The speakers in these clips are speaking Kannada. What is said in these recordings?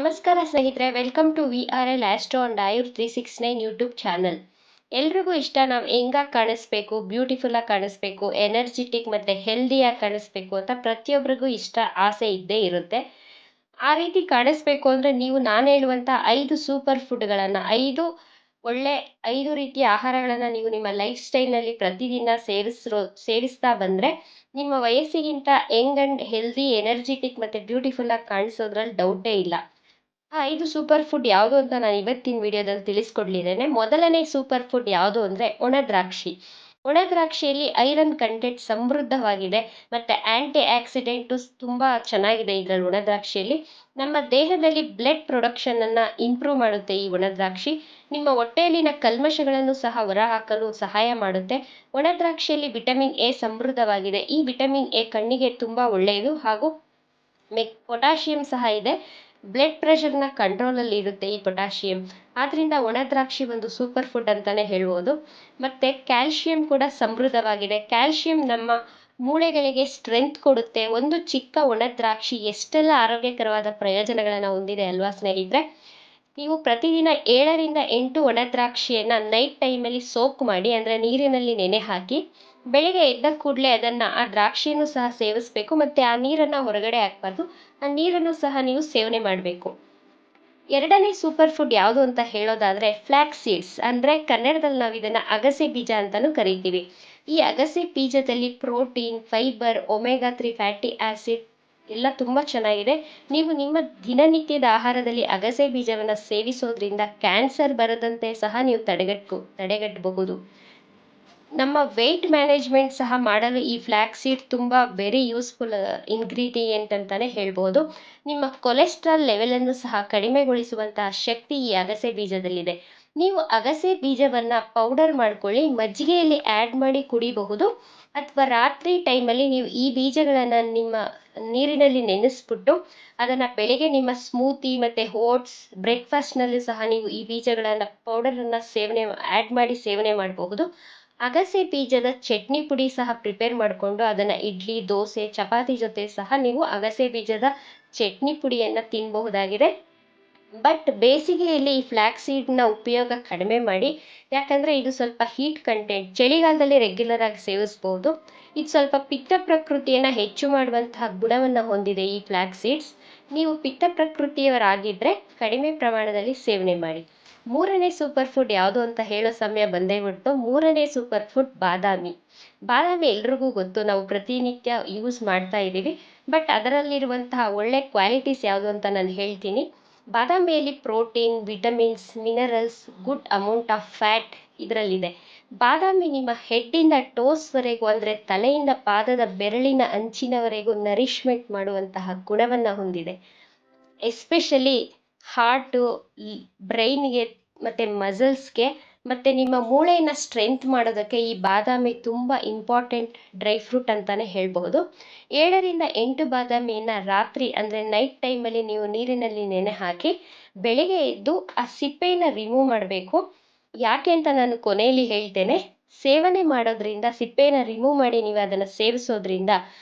ನಮಸ್ಕಾರ ಸ್ನೇಹಿತರೆ, welcome to VRL astro and Ayur 369 YouTube channel. ಎಲ್ರಿಗೂ ಇಷ್ಟ ನಾವು ಹೆಂಗಾಗಿ ಕಾಣಿಸ್ಬೇಕು, ಬ್ಯೂಟಿಫುಲ್ ಆಗಿ ಕಾಣಿಸ್ಬೇಕು, ಎನರ್ಜಿಟಿಕ್ ಮತ್ತು ಹೆಲ್ದಿಯಾಗಿ ಕಾಣಿಸ್ಬೇಕು ಅಂತ ಪ್ರತಿಯೊಬ್ಬರಿಗೂ ಇಷ್ಟ, ಆಸೆ ಇದ್ದೇ ಇರುತ್ತೆ. ಆ ರೀತಿ ಕಾಣಿಸ್ಬೇಕು ಅಂದರೆ ನೀವು ನಾನು ಹೇಳುವಂಥ 5 ಸೂಪರ್ ಫುಡ್ಗಳನ್ನು, 5 ರೀತಿಯ ಆಹಾರಗಳನ್ನು ನೀವು ನಿಮ್ಮ ಲೈಫ್ ಸ್ಟೈಲ್ನಲ್ಲಿ ಪ್ರತಿದಿನ ಸೇವಿಸ್ತಾ ಬಂದರೆ ನಿಮ್ಮ ವಯಸ್ಸಿಗಿಂತ ಯಂಗ್ ಆ್ಯಂಡ್ ಹೆಲ್ದಿ, ಎನರ್ಜಿಟಿಕ್ ಮತ್ತು ಬ್ಯೂಟಿಫುಲ್ ಆಗಿ ಕಾಣಿಸೋದ್ರಲ್ಲಿ ಡೌಟೇ ಇಲ್ಲ. ಆ 5 ಸೂಪರ್ ಫುಡ್ ಯಾವುದು ಅಂತ ನಾನು ಇವತ್ತಿನ ವಿಡಿಯೋದಲ್ಲಿ ತಿಳಿಸ್ಕೊಡ್ಲಿದ್ದೇನೆ. ಮೊದಲನೇ ಸೂಪರ್ ಫುಡ್ ಯಾವುದು ಅಂದರೆ ಒಣ ದ್ರಾಕ್ಷಿ. ಒಣ ದ್ರಾಕ್ಷಿಯಲ್ಲಿ ಐರನ್ ಕಂಟೆಂಟ್ ಸಮೃದ್ಧವಾಗಿದೆ ಮತ್ತು ಆ್ಯಂಟಿ ಆಕ್ಸಿಡೆಂಟು ತುಂಬ ಚೆನ್ನಾಗಿದೆ. ಇದರಲ್ಲಿ ಒಣ ದ್ರಾಕ್ಷಿಯಲ್ಲಿ ನಮ್ಮ ದೇಹದಲ್ಲಿ ಬ್ಲಡ್ ಪ್ರೊಡಕ್ಷನನ್ನು ಇಂಪ್ರೂವ್ ಮಾಡುತ್ತೆ. ಈ ಒಣ ದ್ರಾಕ್ಷಿ ನಿಮ್ಮ ಹೊಟ್ಟೆಯಲ್ಲಿನ ಕಲ್ಮಶಗಳನ್ನು ಸಹ ಹೊರಹಾಕಲು ಸಹಾಯ ಮಾಡುತ್ತೆ. ಒಣ ದ್ರಾಕ್ಷಿಯಲ್ಲಿ ವಿಟಮಿನ್ ಎ ಸಮೃದ್ಧವಾಗಿದೆ. ಈ ವಿಟಮಿನ್ ಎ ಕಣ್ಣಿಗೆ ತುಂಬ ಒಳ್ಳೆಯದು ಹಾಗೂ ಪೊಟ್ಯಾಷಿಯಂ ಸಹ ಇದೆ. ಬ್ಲಡ್ ಪ್ರೆಷರ್ನ ಕಂಟ್ರೋಲಲ್ಲಿ ಇರುತ್ತೆ ಈ ಪೊಟ್ಯಾಷಿಯಂ. ಆದ್ದರಿಂದ ಒಣ ದ್ರಾಕ್ಷಿ ಒಂದು ಸೂಪರ್ ಫುಡ್ ಅಂತಲೇ ಹೇಳ್ಬೋದು. ಮತ್ತು ಕ್ಯಾಲ್ಶಿಯಂ ಕೂಡ ಸಮೃದ್ಧವಾಗಿದೆ. ಕ್ಯಾಲ್ಶಿಯಂ ನಮ್ಮ ಮೂಳೆಗಳಿಗೆ ಸ್ಟ್ರೆಂತ್ ಕೊಡುತ್ತೆ. ಒಂದು ಚಿಕ್ಕ ಒಣ ದ್ರಾಕ್ಷಿ ಎಷ್ಟೆಲ್ಲ ಆರೋಗ್ಯಕರವಾದ ಪ್ರಯೋಜನಗಳನ್ನು ಹೊಂದಿದೆ ಅಲ್ವಾ ಸ್ನೇಹಿತರೆ. ನೀವು ಪ್ರತಿದಿನ 7ರಿಂದ 8 ಒಣ ದ್ರಾಕ್ಷಿಯನ್ನು ನೈಟ್ ಟೈಮಲ್ಲಿ ಸೋಕ್ ಮಾಡಿ, ಅಂದರೆ ನೀರಿನಲ್ಲಿ ನೆನೆ ಹಾಕಿ, ಬೆಳಿಗ್ಗೆ ಎದ್ದ ಕೂಡಲೇ ಆ ದ್ರಾಕ್ಷಿಯನ್ನು ಸಹ ಸೇವಿಸಬೇಕು. ಮತ್ತು ಆ ನೀರನ್ನು ಹೊರಗಡೆ ಹಾಕಬಾರ್ದು. ಆ ನೀರನ್ನು ಸಹ ನೀವು ಸೇವನೆ ಮಾಡಬೇಕು. ಎರಡನೇ ಸೂಪರ್ ಫುಡ್ ಯಾವುದು ಅಂತ ಹೇಳೋದಾದರೆ ಫ್ಲ್ಯಾಕ್ಸ್ ಸೀಡ್ಸ್, ಅಂದರೆ ಕನ್ನಡದಲ್ಲಿ ನಾವು ಇದನ್ನು ಅಗಸೆ ಬೀಜ ಅಂತಲೂ ಕರಿತೀವಿ. ಈ ಅಗಸೆ ಬೀಜದಲ್ಲಿ protein, fibre, omega 3 fatty acid ಎಲ್ಲ ತುಂಬ ಚೆನ್ನಾಗಿದೆ. ನೀವು ನಿಮ್ಮ ದಿನನಿತ್ಯದ ಆಹಾರದಲ್ಲಿ ಅಗಸೆ ಬೀಜವನ್ನು ಸೇವಿಸೋದ್ರಿಂದ ಕ್ಯಾನ್ಸರ್ ಬರದಂತೆ ಸಹ ನೀವು ತಡೆಗಟ್ಟಬಹುದು. ನಮ್ಮ ವೆಯ್ಟ್ ಮ್ಯಾನೇಜ್ಮೆಂಟ್ ಸಹ ಮಾಡಲು ಈ ಫ್ಲ್ಯಾಕ್ಸ್ ಸೀಡ್ ತುಂಬ ವೆರಿ ಯೂಸ್ಫುಲ್ ಇಂಗ್ರೀಡಿಯೆಂಟ್ ಅಂತಲೇ ಹೇಳ್ಬೋದು. ನಿಮ್ಮ ಕೊಲೆಸ್ಟ್ರಾಲ್ ಲೆವೆಲನ್ನು ಸಹ ಕಡಿಮೆಗೊಳಿಸುವಂತಹ ಶಕ್ತಿ ಈ ಅಗಸೆ ಬೀಜದಲ್ಲಿದೆ. ನೀವು ಅಗಸೆ ಬೀಜವನ್ನು ಪೌಡರ್ ಮಾಡ್ಕೊಳ್ಳಿ, ಮಜ್ಜಿಗೆಯಲ್ಲಿ ಆ್ಯಡ್ ಮಾಡಿ ಕುಡಿಬಹುದು. ಅಥವಾ ರಾತ್ರಿ ಟೈಮಲ್ಲಿ ನೀವು ಈ ಬೀಜಗಳನ್ನು ನಿಮ್ಮ ನೀರಿನಲ್ಲಿ ನೆನೆಸ್ಬಿಟ್ಟು ಅದನ್ನು ಬೆಳಗ್ಗೆ ನಿಮ್ಮ ಸ್ಮೂತಿ ಮತ್ತು ಓಟ್ಸ್ ಬ್ರೇಕ್ಫಾಸ್ಟ್ನಲ್ಲೂ ಸಹ ನೀವು ಈ ಬೀಜಗಳನ್ನು ಪೌಡರನ್ನು ಆ್ಯಡ್ ಮಾಡಿ ಸೇವನೆ ಮಾಡಬಹುದು. ಅಗಸೆ ಬೀಜದ ಚಟ್ನಿ ಪುಡಿ ಸಹ ಪ್ರಿಪೇರ್ ಮಾಡಿಕೊಂಡು ಅದನ್ನು ಇಡ್ಲಿ, ದೋಸೆ, ಚಪಾತಿ ಜೊತೆ ಸಹ ನೀವು ಅಗಸೆ ಬೀಜದ ಚಟ್ನಿ ಪುಡಿಯನ್ನು ತಿನ್ನಬಹುದಾಗಿದೆ. ಬಟ್ ಬೇಸಿಗೆಯಲ್ಲಿ ಈ ಫ್ಲ್ಯಾಕ್ಸ್ ಸೀಡ್ನ ಉಪಯೋಗ ಕಡಿಮೆ ಮಾಡಿ, ಯಾಕಂದರೆ ಇದು ಸ್ವಲ್ಪ ಹೀಟ್ ಕಂಟೆಂಟ್. ಚಳಿಗಾಲದಲ್ಲಿ ರೆಗ್ಯುಲರ್ ಆಗಿ ಸೇವಿಸ್ಬೋದು. ಇದು ಸ್ವಲ್ಪ ಪಿತ್ತ ಪ್ರಕೃತಿಯನ್ನು ಹೆಚ್ಚು ಮಾಡುವಂತಹ ಗುಣವನ್ನು ಹೊಂದಿದೆ ಈ ಫ್ಲ್ಯಾಕ್ಸ್ ಸೀಡ್ಸ್. ನೀವು ಪಿತ್ತ ಪ್ರಕೃತಿಯವರಾಗಿದ್ದರೆ ಕಡಿಮೆ ಪ್ರಮಾಣದಲ್ಲಿ ಸೇವನೆ ಮಾಡಿ. ಮೂರನೇ ಸೂಪರ್ ಫುಡ್ ಯಾವುದು ಅಂತ ಹೇಳೋ ಸಮಯ ಬಂದೇ ಬಿಡ್ತು. ಮೂರನೇ ಸೂಪರ್ ಫುಡ್ ಬಾದಾಮಿ. ಬಾದಾಮಿ ಎಲ್ರಿಗೂ ಗೊತ್ತು, ನಾವು ಪ್ರತಿನಿತ್ಯ ಯೂಸ್ ಮಾಡ್ತಾ ಇದ್ದೀವಿ. ಬಟ್ ಅದರಲ್ಲಿರುವಂತಹ ಒಳ್ಳೆ ಕ್ವಾಲಿಟೀಸ್ ಯಾವುದು ಅಂತ ನಾನು ಹೇಳ್ತೀನಿ. ಬಾದಾಮಿಯಲ್ಲಿ protein, vitamins, minerals, good amount of fat ಇದರಲ್ಲಿದೆ. ಬಾದಾಮಿ ನಿಮ್ಮ ಹೆಡ್ಡಿಂದ ಟೋಸ್ವರೆಗೂ, ಅಂದರೆ ತಲೆಯಿಂದ ಪಾದದ ಬೆರಳಿನ ಅಂಚಿನವರೆಗೂ ನರಿಶ್ಮೆಂಟ್ ಮಾಡುವಂತಹ ಗುಣವನ್ನು ಹೊಂದಿದೆ. ಎಸ್ಪೆಷಲಿ ಹಾರ್ಟು, ಬ್ರೈನ್ಗೆ ಮತ್ತು ಮಸಲ್ಸ್ಗೆ ಮತ್ತು ನಿಮ್ಮ ಮೂಳೆಯನ್ನು ಸ್ಟ್ರೆಂತ್ ಮಾಡೋದಕ್ಕೆ ಈ ಬಾದಾಮಿ ತುಂಬ ಇಂಪಾರ್ಟೆಂಟ್ ಡ್ರೈ ಫ್ರೂಟ್ ಅಂತಲೇ ಹೇಳ್ಬೋದು. 7ರಿಂದ 8 ಬಾದಾಮಿಯನ್ನು ರಾತ್ರಿ, ಅಂದರೆ ನೈಟ್ ಟೈಮಲ್ಲಿ ನೀವು ನೀರಿನಲ್ಲಿ ನೆನೆ ಹಾಕಿ ಬೆಳಿಗ್ಗೆ ಎದ್ದು ಆ ಸಿಪ್ಪೆಯನ್ನು ರಿಮೂವ್ ಮಾಡಬೇಕು. ಯಾಕೆ ಅಂತ ನಾನು ಕೊನೆಯಲ್ಲಿ ಹೇಳ್ತೇನೆ. ಸೇವನೆ ಮಾಡೋದ್ರಿಂದ, ಸಿಪ್ಪೆಯನ್ನು ರಿಮೂವ್ ಮಾಡಿ ನೀವು ಅದನ್ನು ಸೇವಿಸೋದ್ರಿಂದ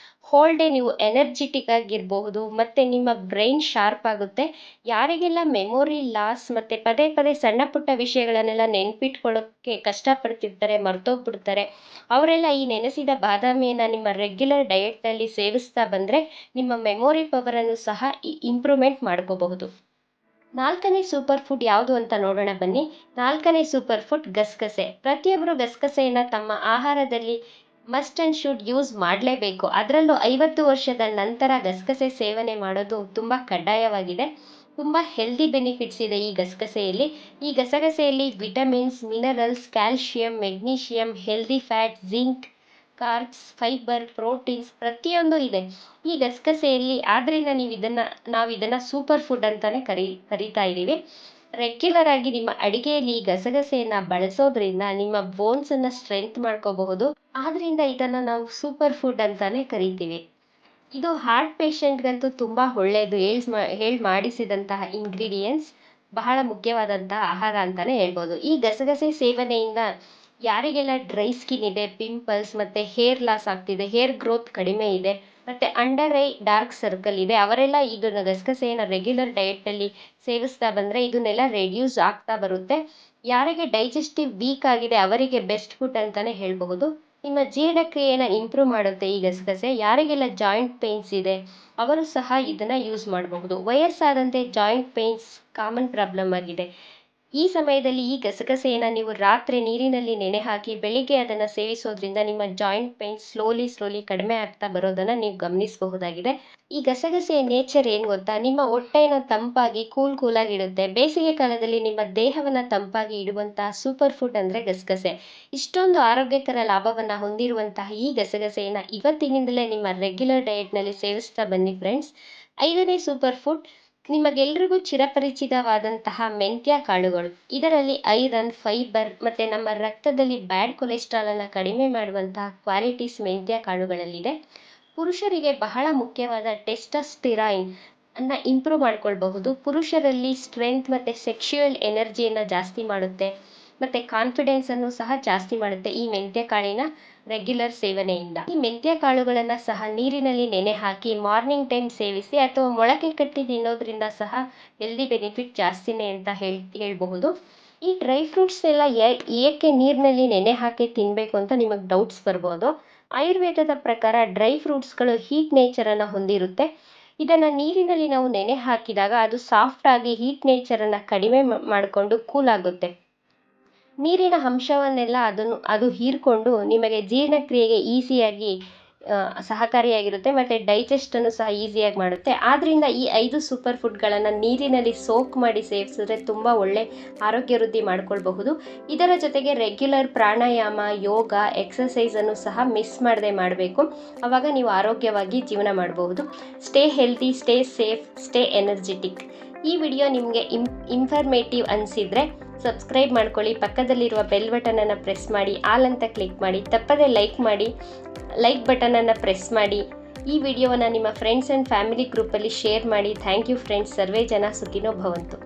ಹೋಲ್ ಡೇ ನೀವು ಎನರ್ಜಿಟಿಕ್ ಆಗಿರಬಹುದು ಮತ್ತು ನಿಮ್ಮ ಬ್ರೈನ್ ಶಾರ್ಪ್ ಆಗುತ್ತೆ. ಯಾರಿಗೆಲ್ಲ ಮೆಮೊರಿ ಲಾಸ್ ಮತ್ತು ಪದೇ ಪದೇ ಸಣ್ಣ ಪುಟ್ಟ ವಿಷಯಗಳನ್ನೆಲ್ಲ ನೆನ್ಪಿಟ್ಕೊಳ್ಳೋಕ್ಕೆ ಕಷ್ಟಪಡ್ತಿರ್ತಾರೆ, ಮರ್ತೋಗ್ಬಿಡ್ತಾರೆ, ಅವರೆಲ್ಲ ಈ ನೆನೆಸಿದ ಬಾದಾಮಿಯನ್ನು ನಿಮ್ಮ ರೆಗ್ಯುಲರ್ ಡಯೆಟ್ನಲ್ಲಿ ಸೇವಿಸ್ತಾ ಬಂದರೆ ನಿಮ್ಮ ಮೆಮೊರಿ ಪವರನ್ನು ಸಹ ಇಂಪ್ರೂವ್ಮೆಂಟ್ ಮಾಡ್ಕೋಬಹುದು. 4ನೇ ಸೂಪರ್ ಫುಡ್ ಯಾವುದು ಅಂತ ನೋಡೋಣ ಬನ್ನಿ. 4ನೇ ಸೂಪರ್ ಫುಡ್ ಗಸಗಸೆ. ಪ್ರತಿಯೊಬ್ಬರು ಗಸಗಸೆಯನ್ನು ತಮ್ಮ ಆಹಾರದಲ್ಲಿ ಮಸ್ಟ್ ಆ್ಯಂಡ್ ಶುಡ್ ಯೂಸ್ ಮಾಡಲೇಬೇಕು. ಅದರಲ್ಲೂ 50 ವರ್ಷದ ನಂತರ ಗಸಗಸೆ ಸೇವನೆ ಮಾಡೋದು ತುಂಬ ಕಡ್ಡಾಯವಾಗಿದೆ. ತುಂಬ ಹೆಲ್ದಿ ಬೆನಿಫಿಟ್ಸ್ ಇದೆ ಈ ಗಸಗಸೆಯಲ್ಲಿ. ಈ ಗಸಗಸೆಯಲ್ಲಿ vitamins, minerals, calcium, magnesium, healthy fat, zinc, carbs, fibre, proteins ಪ್ರತಿಯೊಂದು ಇದೆ ಈ ಗಸಗಸೆಯಲ್ಲಿ. ಆದ್ದರಿಂದ ನಾವು ಇದನ್ನು ಸೂಪರ್ ಫುಡ್ ಅಂತಲೇ ಕರಿತಾ ಇದ್ದೀವಿ. ರೆಗ್ಯುಲರ್ ಆಗಿ ನಿಮ್ಮ ಅಡಿಗೆಯಲ್ಲಿ ಈ ಗಸಗಸೆಯನ್ನು ಬಳಸೋದ್ರಿಂದ ನಿಮ್ಮ ಬೋನ್ಸನ್ನು ಸ್ಟ್ರೆಂತ್ ಮಾಡ್ಕೋಬಹುದು. ಆದ್ದರಿಂದ ಇದನ್ನು ನಾವು ಸೂಪರ್ ಫುಡ್ ಅಂತಲೇ ಕರಿತೀವಿ. ಇದು ಹಾರ್ಟ್ ಪೇಷಂಟ್ಗಂತೂ ತುಂಬ ಒಳ್ಳೆಯದು. ಹೇಳಿ ಮಾಡಿಸಿದಂತಹ ಇಂಗ್ರೀಡಿಯೆಂಟ್ಸ್ ಬಹಳ ಮುಖ್ಯವಾದಂತಹ ಆಹಾರ ಅಂತಲೇ ಹೇಳ್ಬೋದು. ಈ ಗಸಗಸೆ ಸೇವನೆಯಿಂದ ಯಾರಿಗೆಲ್ಲ ಡ್ರೈ ಸ್ಕಿನ್ ಇದೆ, ಪಿಂಪಲ್ಸ್ ಮತ್ತು ಹೇರ್ ಲಾಸ್ ಆಗ್ತಿದೆ, ಹೇರ್ ಗ್ರೋತ್ ಕಡಿಮೆ ಇದೆ, ಮತ್ತು ಅಂಡರ್ ಐ ಡಾರ್ಕ್ ಸರ್ಕಲ್ ಇದೆ ಅವರೆಲ್ಲ ಇದನ್ನು ಗಸಗಸೆಯನ್ನು ರೆಗ್ಯುಲರ್ ಡಯೆಟಲ್ಲಿ ಸೇವಿಸ್ತಾ ಬಂದರೆ ಇದನ್ನೆಲ್ಲ ರೆಡ್ಯೂಸ್ ಆಗ್ತಾ ಬರುತ್ತೆ. ಯಾರಿಗೆ ಡೈಜೆಸ್ಟಿವ್ ವೀಕ್ ಆಗಿದೆ ಅವರಿಗೆ ಬೆಸ್ಟ್ ಫುಡ್ ಅಂತಲೇ ಹೇಳಬಹುದು. ನಿಮ್ಮ ಜೀರ್ಣಕ್ರಿಯೆಯನ್ನು ಇಂಪ್ರೂವ್ ಮಾಡುತ್ತೆ ಈ ಗಸಗಸೆ. ಯಾರಿಗೆಲ್ಲ ಜಾಯಿಂಟ್ ಪೇಯ್ನ್ಸ್ ಇದೆ ಅವರು ಸಹ ಇದನ್ನು ಯೂಸ್ ಮಾಡಬಹುದು. ವಯಸ್ಸಾದಂತೆ ಜಾಯಿಂಟ್ ಪೇಯ್ನ್ಸ್ ಕಾಮನ್ ಪ್ರಾಬ್ಲಮ್ ಆಗಿದೆ. ಈ ಸಮಯದಲ್ಲಿ ಈ ಗಸಗಸೆಯನ್ನು ನೀವು ರಾತ್ರಿ ನೀರಿನಲ್ಲಿ ನೆನೆ ಹಾಕಿ ಬೆಳಿಗ್ಗೆ ಅದನ್ನು ಸೇವಿಸೋದ್ರಿಂದ ನಿಮ್ಮ ಜಾಯಿಂಟ್ ಪೇಯ್ನ್ ಸ್ಲೋಲಿ ಕಡಿಮೆ ಆಗ್ತಾ ಬರೋದನ್ನು ನೀವು ಗಮನಿಸಬಹುದಾಗಿದೆ. ಈ ಗಸಗಸೆಯ ನೇಚರ್ ಏನು ಗೊತ್ತಾ, ನಿಮ್ಮ ಹೊಟ್ಟೆಯನ್ನು ತಂಪಾಗಿ ಕೂಲಾಗಿ ಇಡುತ್ತೆ. ಬೇಸಿಗೆ ಕಾಲದಲ್ಲಿ ನಿಮ್ಮ ದೇಹವನ್ನು ತಂಪಾಗಿ ಇಡುವಂತಹ ಸೂಪರ್ ಫುಡ್ ಅಂದರೆ ಗಸಗಸೆ. ಇಷ್ಟೊಂದು ಆರೋಗ್ಯಕರ ಲಾಭವನ್ನು ಹೊಂದಿರುವಂತಹ ಈ ಗಸಗಸೆಯನ್ನು ಇವತ್ತಿನಿಂದಲೇ ನಿಮ್ಮ ರೆಗ್ಯುಲರ್ ಡಯೆಟ್ನಲ್ಲಿ ಸೇವಿಸ್ತಾ ಬನ್ನಿ ಫ್ರೆಂಡ್ಸ್. 5ನೇ ಸೂಪರ್ ಫುಡ್ ನಿಮಗೆಲ್ರಿಗೂ ಚಿರಪರಿಚಿತವಾದಂತಹ ಮೆಂತ್ಯ ಕಾಳುಗಳು. ಇದರಲ್ಲಿ ಐರನ್, ಫೈಬರ್ ಮತ್ತು ನಮ್ಮ ರಕ್ತದಲ್ಲಿ ಬ್ಯಾಡ್ ಕೊಲೆಸ್ಟ್ರಾಲನ್ನು ಕಡಿಮೆ ಮಾಡುವಂತಹ ಕ್ವಾಲಿಟೀಸ್ ಮೆಂತ್ಯ ಕಾಳುಗಳಲ್ಲಿದೆ. ಪುರುಷರಿಗೆ ಬಹಳ ಮುಖ್ಯವಾದ ಟೆಸ್ಟೋಸ್ಟೆರಾನ್ ಅನ್ನು ಇಂಪ್ರೂವ್ ಮಾಡ್ಕೊಳ್ಬಹುದು. ಪುರುಷರಲ್ಲಿ ಸ್ಟ್ರೆಂತ್ ಮತ್ತು ಸೆಕ್ಶುಯಲ್ ಎನರ್ಜಿಯನ್ನು ಜಾಸ್ತಿ ಮಾಡುತ್ತೆ ಮತ್ತು ಕಾನ್ಫಿಡೆನ್ಸನ್ನು ಸಹ ಜಾಸ್ತಿ ಮಾಡುತ್ತೆ ಈ ಮೆಂತ್ಯ ಕಾಳಿನ ರೆಗ್ಯುಲರ್ ಸೇವನೆಯಿಂದ. ಈ ಮೆಂತ್ಯ ಕಾಳುಗಳನ್ನು ಸಹ ನೀರಿನಲ್ಲಿ ನೆನೆ ಹಾಕಿ ಮಾರ್ನಿಂಗ್ ಟೈಮ್ ಸೇವಿಸಿ ಅಥವಾ ಮೊಳಕೆ ಕಟ್ಟಿ ತಿನ್ನೋದ್ರಿಂದ ಸಹ ಹೆಲ್ದಿ ಬೆನಿಫಿಟ್ ಜಾಸ್ತಿನೇ ಅಂತ ಹೇಳ್ಬಹುದು. ಈ ಡ್ರೈ ಫ್ರೂಟ್ಸ್ ಎಲ್ಲ ಏಕೆ ನೀರಿನಲ್ಲಿ ನೆನೆ ಹಾಕಿ ತಿನ್ನಬೇಕು ಅಂತ ನಿಮಗೆ ಡೌಟ್ಸ್ ಬರ್ಬೋದು. ಆಯುರ್ವೇದದ ಪ್ರಕಾರ ಡ್ರೈ ಫ್ರೂಟ್ಸ್ಗಳು ಹೀಟ್ ನೇಚರನ್ನು ಹೊಂದಿರುತ್ತೆ. ಇದನ್ನು ನೀರಿನಲ್ಲಿ ನಾವು ನೆನೆ ಹಾಕಿದಾಗ ಅದು ಸಾಫ್ಟ್ ಆಗಿ ಹೀಟ್ ನೇಚರನ್ನು ಕಡಿಮೆ ಮಾಡಿಕೊಂಡು ಕೂಲ್ ಆಗುತ್ತೆ. ನೀರಿನ ಅಂಶವನ್ನೆಲ್ಲ ಅದು ಹೀರಿಕೊಂಡು ನಿಮಗೆ ಜೀರ್ಣಕ್ರಿಯೆಗೆ ಈಸಿಯಾಗಿ ಸಹಕಾರಿಯಾಗಿರುತ್ತೆ ಮತ್ತು ಡೈಜೆಸ್ಟನ್ನು ಸಹ ಈಸಿಯಾಗಿ ಮಾಡುತ್ತೆ. ಆದ್ದರಿಂದ ಈ 5 ಸೂಪರ್ ಫುಡ್ಗಳನ್ನು ನೀರಿನಲ್ಲಿ ಸೋಕ್ ಮಾಡಿ ಸೇವಿಸಿದ್ರೆ ತುಂಬ ಒಳ್ಳೆ ಆರೋಗ್ಯ ವೃದ್ಧಿ ಮಾಡ್ಕೊಳ್ಬಹುದು. ಇದರ ಜೊತೆಗೆ ರೆಗ್ಯುಲರ್ ಪ್ರಾಣಾಯಾಮ, ಯೋಗ, ಎಕ್ಸಸೈಸನ್ನು ಸಹ ಮಿಸ್ ಮಾಡದೆ ಮಾಡಬೇಕು. ಆವಾಗ ನೀವು ಆರೋಗ್ಯವಾಗಿ ಜೀವನ ಮಾಡಬಹುದು. Stay healthy, stay safe, stay energetic. ಈ ವಿಡಿಯೋ ನಿಮಗೆ ಇನ್ಫಾರ್ಮೇಟಿವ್ ಅನಿಸಿದರೆ ಸಬ್ಸ್ಕ್ರೈಬ್ ಮಾಡ್ಕೊಳ್ಳಿ. ಪಕ್ಕದಲ್ಲಿರುವ ಬೆಲ್ ಬಟನನ್ನು ಪ್ರೆಸ್ ಮಾಡಿ, ಆಲ್ ಅಂತ ಕ್ಲಿಕ್ ಮಾಡಿ. ತಪ್ಪದೆ ಲೈಕ್ ಬಟನನ್ನು ಪ್ರೆಸ್ ಮಾಡಿ. ಈ ವಿಡಿಯೋವನ್ನು ನಿಮ್ಮ ಫ್ರೆಂಡ್ಸ್ ಆ್ಯಂಡ್ ಫ್ಯಾಮಿಲಿ ಗ್ರೂಪಲ್ಲಿ ಶೇರ್ ಮಾಡಿ. Thank you friends. ಸರ್ವೇ ಜನ ಸುಖಿನೋ ಭವಂತು.